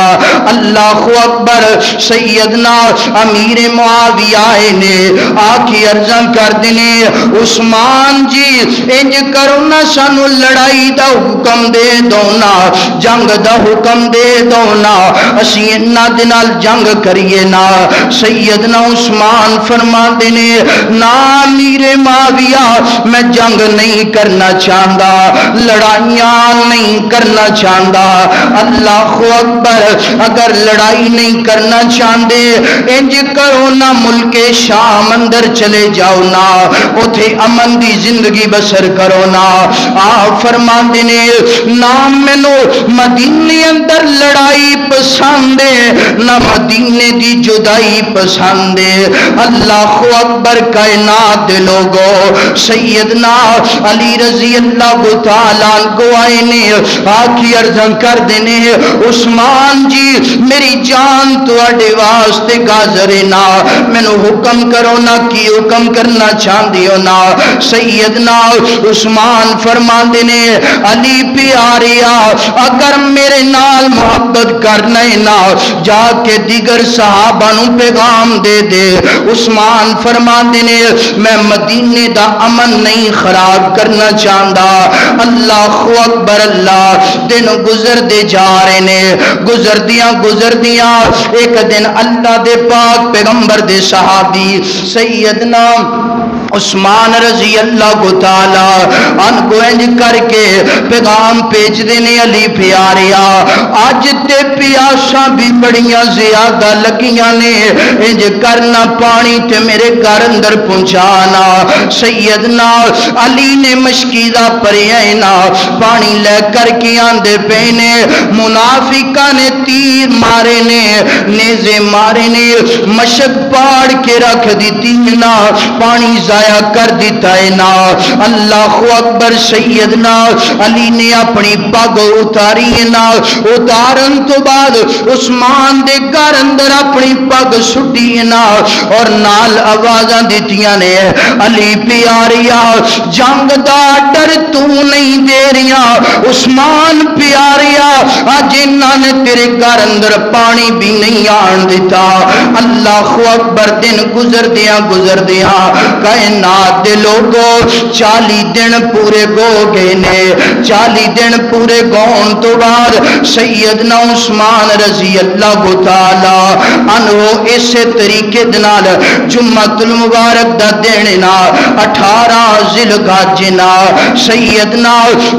اللہ اکبر سیدنا امیر معاویہ نے آکھی عرضاں کر دینے عثمان جی انج کرو نا سانو لڑائی دا حکم دے دونا جنگ دا حکم دے دونا اسی انہاں دے نال جنگ کریے نا سیدنا عثمان فرما دینے نا امیر معاویہ میں جنگ نہیں کرنا چاہندا لڑائیاں نہیں کرنا چاہندا اللہ اکبر اگر لڑائی نہیں کرنا چاہندے انج کرو نا ملک شام اندر چلے جاؤ نا اوتھے امن دی زندگی بسر کرو نا آپ فرما دینے نام مینو مدینے اندر لڑائی پسند ہے نہ مدینے دی جدائی پسند ہے اللہ اکبر کائنات دے لوگو سیدنا علی رضی اللہ تعالیٰ کو آئے نے آکھی عرضاں کر دینے عثمان جی میری جان تو اڈے واسطے گازرے نا مینو حکم کرو نا کی حکم کرنا چاہندی ہو نا سیدنا عثمان فرما دینے علی پیاریا اگر میرے نال محبت کرنا ہے نا جا کے دیگر صحابہ نو پیغام دے دے عثمان فرما دینے میں مدینے دا امن نہیں خراب کرنا چاہندا اللہ اکبر اللہ دن گزر دے جا رہے نے گزر دیاں ایک دن اللہ دے پاک پیغمبر دے صحابی سیدنا عثمان رضی اللہ تعالی ان کو انج کر کے پیغام بھیج دینے علی پیاریا اج تے پیاساں بھی بڑیاں زیادہ لگیاں نے انج کرنا پانی تے میرے گھر اندر پہنچانا سیدنا علی نے مشکیدہ پرینا پانی لے کر کے آندے پینے منافقہ نے تیر مارے نے نیزے مارے نے مشک پاڑ کے رکھ دیتی نا پانی ضائع ضائع کر دیتا ہے نا. اللہ اکبر. سیدنا علی نے اپنی پگ اتاری ہے نا. اتارن تو بعد عثمان دے گھر اندر اپنی پگ سٹی ہے نا اور نال آوازاں دتیاں نے علی پیاریا جنگ دا ڈر تو نہیں دے رہیا. عثمان پیاریا اج انہاں نے تیرے گھر اندر پانی بھی نہیں آن دیتا. اللہ اکبر. دن گزر دیاں کائنات دے لوگوں 40 دن پورے گو گئے نے. 40 دن پورے گون تو بعد سیدنا عثمان رضی اللہ تعالی عنہ اسی طریقے دنال جمعۃ المبارک دا دینا 18 ذی الحجہ نا سیدنا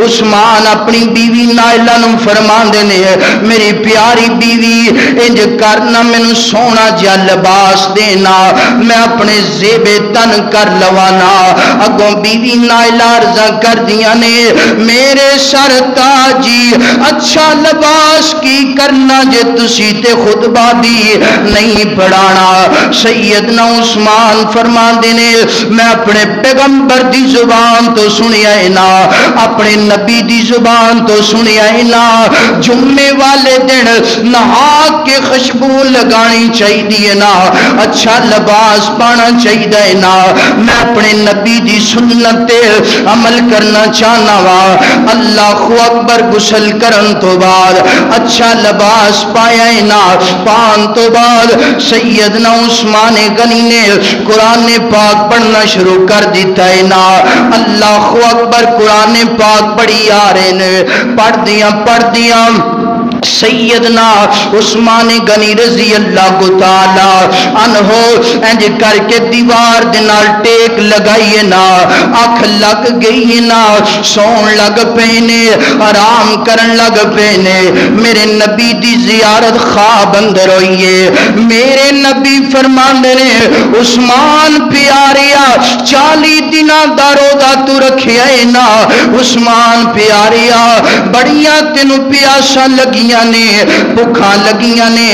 عثمان اپنی بیوی نائلہ نو فرماندے نے میری پیاری بیوی انج کرنا مینوں سونا جا لباس دینا میں اپنے زیب تن کر لوانا. اگوں بیوی نائلہ عرضاں کر دیا نے میرے سر تاجی اچھا لباس کی کرنا جے تسی تے خطبہ بھی نہیں پڑھانا. سیدنا عثمان فرماندے نے میں اپنے پیغمبر دی زبان تو سنیا ہے نا اپنے نبی دی زبان تو سنیا ہے نا جمعے والے دن نہا کے خوشبو لگانی چاہیے نا اچھا لباس پانا چاہیے نا. میں اپنے نبی دی سنت عمل کرنا چاہنا وا. اللہ اکبر. غسل کرن تو بعد اچھا لباس پایا ہے نا. پان تو بعد سیدنا عثمان غنی نے قرآن پاک پڑھنا شروع کر دیتا ہے نا. اللہ اکبر. قرآن پاک پڑھی آ رہے نے پڑھ دیاں سیدنا عثمان غنی رضی اللہ تعالی عنہ انج کر کے دیوار دے نال ٹیک لگائیے نا اکھ لگ گئی نا سون لگ پینے آرام کرن لگ پینے. میرے نبی دی زیارت خواب اندر ہوئیے. میرے نبی فرماندے نے عثمان پیاریا 40 دناں دا روزہ تو رکھیا ہے نا. عثمان پیاریا بڑیاں تینوں پیاسا لگیاں نے بھکھاں لگیاں نے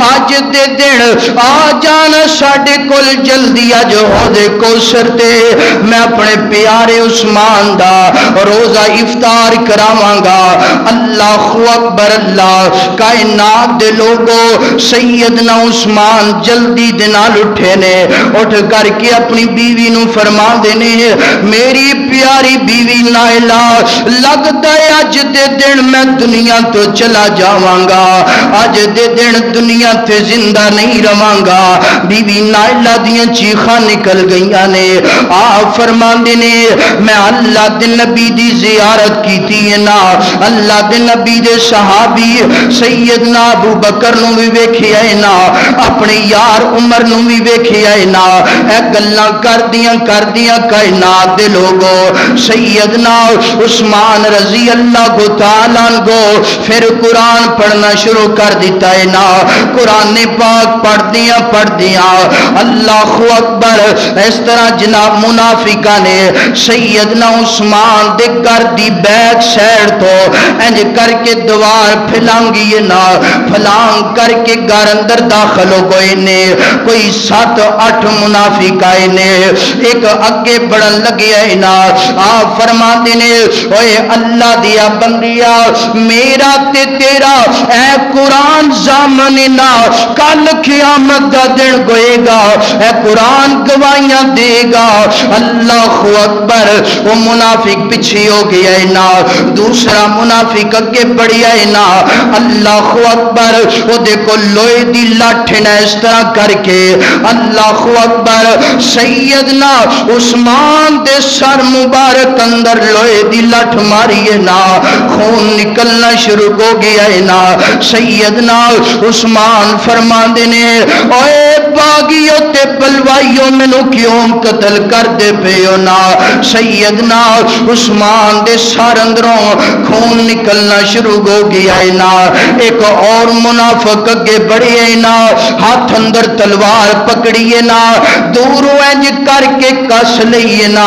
اج دے دن آ جانا ساڈے کول جلدی اج ہوندے کوثر تے میں اپنے پیارے عثمان دا روزہ افطار کراواں گا. اللہ اکبر. اللہ کائنات دے لوگوں سیدنا عثمان جلدی دے نال اٹھے نے. اٹھ کر کے اپنی بیوی نو فرما دینے میری پیاری بیوی نائلہ لگدا ہے اج دے دن میں دنیا تو چلا جاواں گا اج دے دن دنیا تے زندہ نہیں رواں گا. بیوی نائلہ دیاں چیخاں نکل گئیاں نے. آپ فرماندے نے میں اللہ دے نبی دی زیارت کیتی ہے نا اللہ دے نبی دے صحابی سیدنا ابو بکر نو بھی ویکھیا ہے نا اپنے یار عمر نو بھی ویکھیا ہے نا. اے گلاں کر دیاں کائنات دے لوگوں سیدنا عثمان رضی اللہ تعالی عنہ پھر قرآن پڑھنا شروع کر دیتا ہے نا. قرآن پاک پڑھ دیاں اللہ اکبر. اس طرح جناب منافقہ نے سیدنا عثمان دے گھر دی بیک سائڈ تو انج کر کے دوار پھلانگی نا پھلانگ کر کے گھر اندر داخل ہو گئے نے. کوئی 7-8 منافق آئے نے. ایک اگے بڑھن لگے ہے نا. آپ فرماتے نے اوے اللہ دیا بندیا میرا تے تیرا اے قرآن زامن نا کل قیامت دا دن گوئے گا اے قرآن گواہیاں دے گا. اللہ اکبر. وہ منافق پیچھے ہو گیا ہے نا. دوسرا منافق اگے بڑھیا ہے نا. اللہ اکبر. وہ دیکھو لوہے دی لاٹھ نہ اس طرح کر کے اللہ اکبر سیدنا عثمان دے سر مبارک اندر لوہے دی لاٹھ ماری ہے نا. خون نکلنا شروع ہو گیا ہے نا. سیدنا عثمان فرماندے نے اوے باغیوں تے بلوائیوں مینوں کیوں قتل کر دے پیو نا. سیدنا عثمان دے سر اندروں خون نکلنا شروع ہو گیا ہے نا. ایک اور منافق اگے بڑھے ہے نا. ہاتھ اندر تلوار پکڑیے نا. دوروں انج کر کے کس لئیے نا.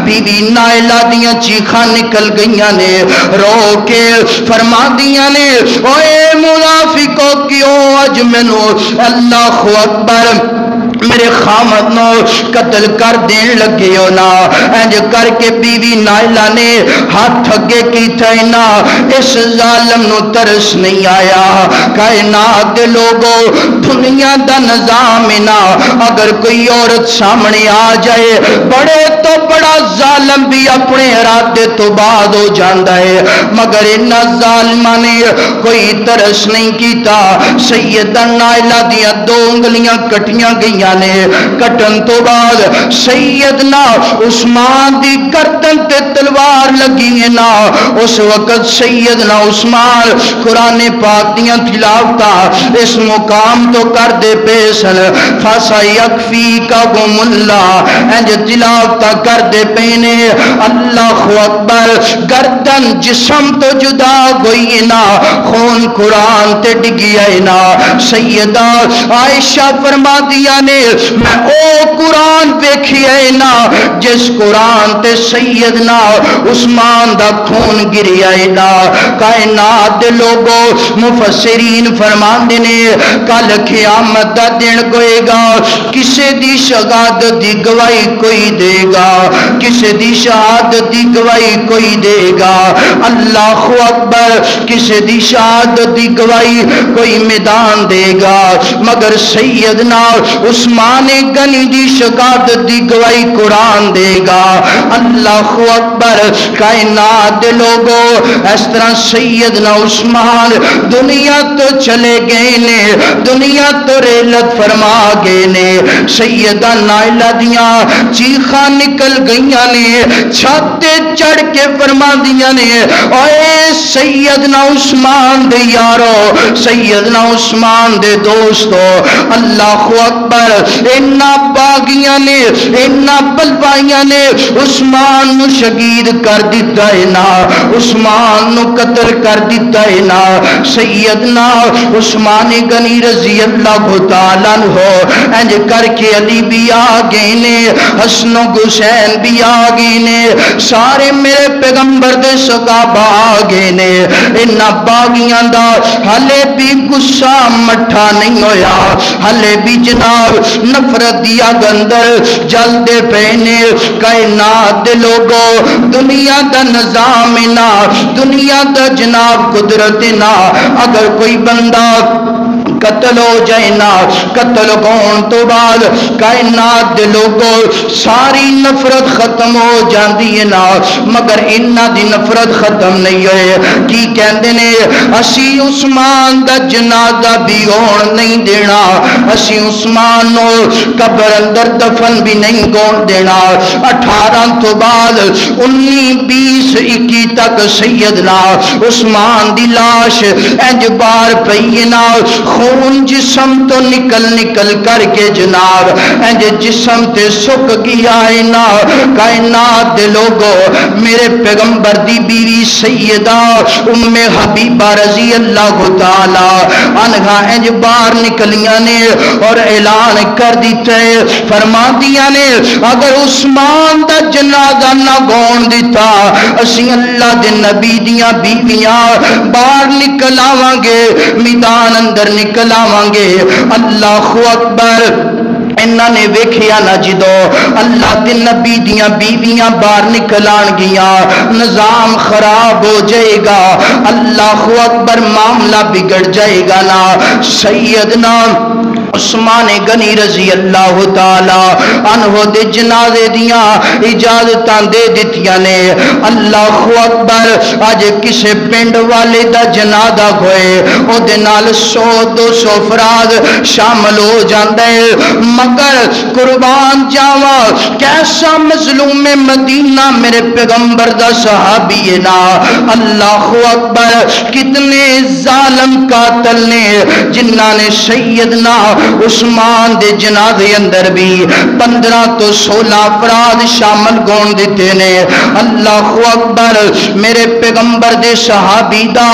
بیوی نائلہ دیاں چیخاں نکل گئیاں نے. رو کے فرما دیاں نے اوے منافقوں کیوں اج مینوں اللہ اکبر میرے خامد نو قتل کر دین لگے ہو نا انج کر کے بیوی نائلہ نے ہاتھ اگے کی تھینا اس ظالم نو ترس نہیں آیا کائنات دے لوگو دنیا دا نظام نا اگر کوئی عورت سامنے آ جائے بڑے تو بڑا ظالم بھی اپنے ارادے تو بعد ہو جاندہ ہے مگر انہا ظالمہ نے کوئی ترس نہیں کیتا سیدہ نائلہ دیا دو انگلیاں کٹیاں گئیاں نے کٹن تو بعد سیدنا عثمان دی گردن تے تلوار لگی ہے نا اس وقت سیدنا عثمان قرآن پاک دیاں تلاوتا اس مقام تو کر دے پیسن فاسا یکفی کا گم اللہ انج تلاوتا کر دے پینے اللہ اکبر گردن جسم تو جدا گئی نا خون قرآن تے ڈگی ہے نا سیدہ عائشہ فرما دیا نے میں او قرآن دیکھی ہے نا جس قرآن تے سیدنا عثمان دا خون گری ہے نا کائنات دے لوگو مفسرین فرمان دینے کل قیامت دا دن گوئے گا کسے دی شہادت دی گواہی کوئی دے گا کسے دی شہادت دی گواہی کوئی دے گا اللہ اکبر کسے دی شہادت دی گواہی کوئی میدان دے گا مگر سیدنا عثمان غنی دی شہادت دی گواہی قرآن دے گا اللہ اکبر کائنات دے لوگو اس طرح سیدنا عثمان دنیا تو چلے گئے نے دنیا تو ریلت فرما گئے نے سیدہ نائلہ دیاں چیخاں نکل گئیاں نے چھاتے چڑھ کے فرما دیاں نے اے سیدنا عثمان دے یارو سیدنا عثمان دے دوستو اللہ اکبر انہا باغیاں نے انہا بلوائیاں نے عثمان نو شہید کر دیتا ہے نا عثمان نو قتل کر دیتا ہے نا سیدنا عثمان غنی رضی اللہ تعالیٰ ہو انج کر کے علی بھی آگے نے حسن و حسین بھی آگے نے سارے میرے پیغمبر دے صحابہ آگے نے انہا باغیاں دا ہلے بھی غصہ مٹھا نہیں ہویا ہلے بھی جناب نفرت دیا گندر جل دے پینے کائنات دے لوگو دنیا دا نظام نا دنیا دا جناب قدرت نا اگر کوئی بندہ قتل ہو جائے نا قتل کون تو بعد کائنات دے لوگو ساری نفرت ختم ہو جاندی ہے نا مگر انہا دی نفرت ختم نہیں ہوئے کی کہندے نے اسی عثمان دا جنازہ بھی ہون نہیں دینا اسی عثمان نو قبر اندر دفن بھی نہیں گون دینا 18 تو بعد 19 20 21 تک سیدنا عثمان دی لاش انج بار پینا خون جسم تو نکل کر کے جناب انج جسم تے سک گیا ہے نا کائنات دے لوگو میرے پیغمبر دی بیوی سیدہ ام حبیبہ رضی اللہ تعالی عنہا انج بار نکلیاں نے اور اعلان کر دیتے فرما دیا نے اگر عثمان دا جنازہ نہ گون دیتا اسی اللہ دے نبی دیاں بیویاں باہر نکل آوانگے میدان اندر نکل آوانگے اللہ اکبر انہاں نے ویکھیا نہ جدو اللہ دے نبی دیاں بیویاں باہر نکلان گیاں نظام خراب ہو جائے گا اللہ اکبر معاملہ بگڑ جائے گا نا سیدنا عثمان غنی رضی اللہ تعالی عنہ دے جنازے دیاں اجازتاں دے دتیاں نے اللہ اکبر اج کسے پنڈ والے دا جنازہ ہوئے او دے نال 100-200 افراد شامل ہو جاندے مگر قربان جاواں کیسا مظلوم مدینہ میرے پیغمبر دا صحابی ہے نا اللہ اکبر کتنے ظالم قاتل نے جنہاں نے سیدنا عثمان دے جنازے اندر بھی 15 تو 16 افراد شامل گون دیتے نے اللہ اکبر میرے پیغمبر دے صحابی دا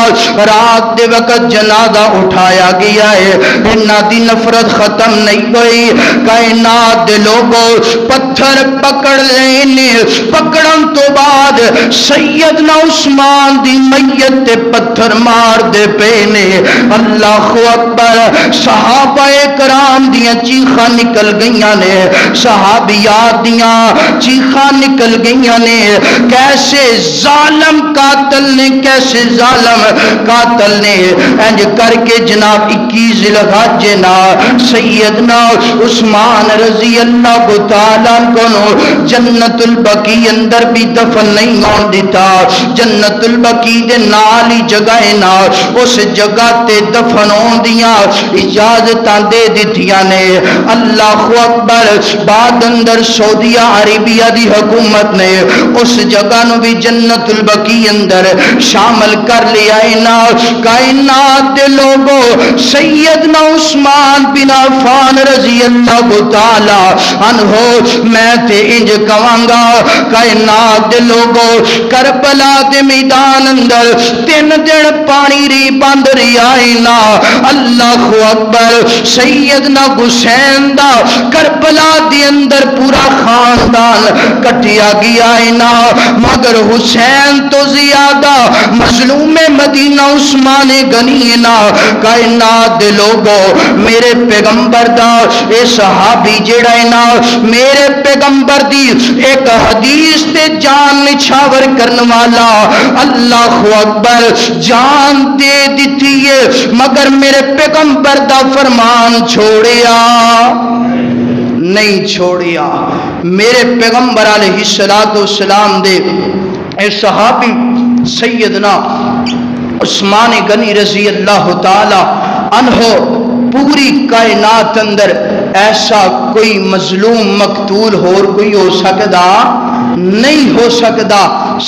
رات دے وقت جنازہ اٹھایا گیا ہے انہاں دی نفرت ختم نہیں ہوئی کائنات دے لوگوں پتھر پکڑ لینے پکڑن تو بعد سیدنا عثمان دی میت تے پتھر مار دے پینے اللہ اکبر صحابہ کرام دیاں چیخاں نکل گئیاں نے، صحابیات دیاں چیخاں نکل گئیاں نے، کیسے ظالم قاتل نے، کیسے ظالم قاتل نے انج کر کے جناب 21 ذی الحجہ سیدنا عثمان رضی اللہ تعالیٰ کو جنت البقیع اندر بھی دفن نہیں ہون دیتا، جنت البقیع دے نال ہی جگہ نا اس جگہ تے دفن ہون دیاں اجازتاں دے دتیاں نے۔ اللہ اکبر، بعد اندر سعودیہ عربیہ دی حکومت نے اس جگہ نو بھی جنت البقیع اندر شامل کر لیا ہے نا۔ کائنات دے لوگوں سیدنا عثمان بن عفان رضی اللہ تعالی عنہ میں تے انج کہاں گا، کائنات دے لوگوں کربلا دے میدان اندر 3 دن پانی ری بند رہی آئی نا۔ اللہ اکبر، سیدنا حسین دا کربلا دے اندر پورا خاندان کٹیا گیا ہے نا، مگر حسین تو زیادہ مظلوم مدینہ عثمان غنی نا۔ کائنات دے لوگوں میرے پیغمبر دا اے صحابی جڑا ہے نا، میرے پیغمبر دی ایک حدیث تے جان نچھاور کرنے والا، اللہ اکبر، جان دے دیتی ہے مگر میرے پیغمبر دا فرمان چھوڑیا نہیں چھوڑیا۔ میرے پیغمبر علیہ السلام دے اے صحابی سیدنا عثمان غنی رضی اللہ تعالی عنہ پوری کائنات اندر ایسا کوئی مظلوم مقتول اور کوئی ہو سکتا نہیں ہو سکتا۔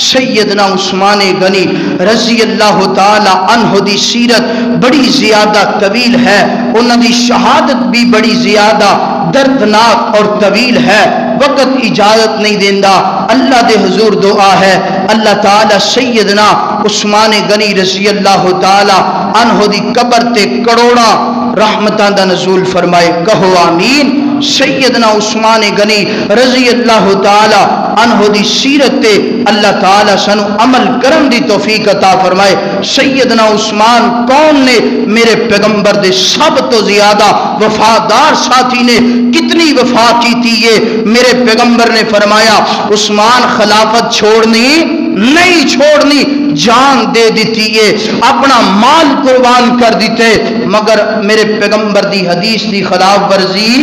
سیدنا عثمان غنی رضی اللہ تعالی عنہ دی سیرت بڑی زیادہ طویل ہے، انہوں دی شہادت بھی بڑی زیادہ دردناک اور طویل ہے، وقت اجازت نہیں دیندہ۔ اللہ دے حضور دعا ہے اللہ تعالی سیدنا عثمان غنی رضی اللہ تعالی عنہ دی قبر تے کروڑا رحمتاں دا نزول فرمائے، کہو آمین۔ سیدنا عثمان غنی رضی اللہ تعالی عنہ دی سیرت تے اللہ تعالی سانو عمل کرن دی توفیق عطا فرمائے۔ سیدنا عثمان کون نے؟ میرے پیغمبر دے سب تو زیادہ وفادار ساتھی نے، کتنی وفا کی تھی یہ میرے پیغمبر نے فرمایا عثمان خلافت چھوڑنی نہیں چھوڑنی، جان دے دیتی ہے، اپنا مال قربان کر دیتے، مگر میرے پیغمبر دی حدیث دی خلاف ورزی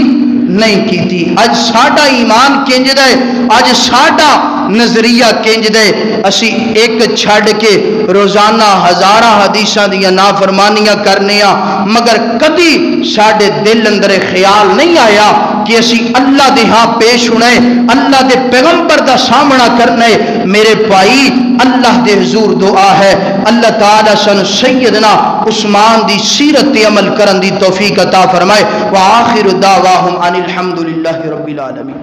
نہیں کی تھی۔ آج ساڑھا ایمان کنج دے، آج ساڑھا نظریہ کنج دے، اسی ایک چھڑ کے روزانہ ہزارہ حدیثاں دیا نافرمانیاں کرنیاں، مگر کدی ساڑھے دل اندر خیال نہیں آیا کہ اسی اللہ دے ہاں پیش ہونے، اللہ دے پیغمبر دا سامنا کرنے۔ میرے بھائی اللہ دے حضور دعا ہے اللہ تعالی سن سیدنا عثمان دی سیرت عمل کرن دی توفیق عطا فرمائے۔ وآخر دعواہم ان الحمدللہ رب العالمین۔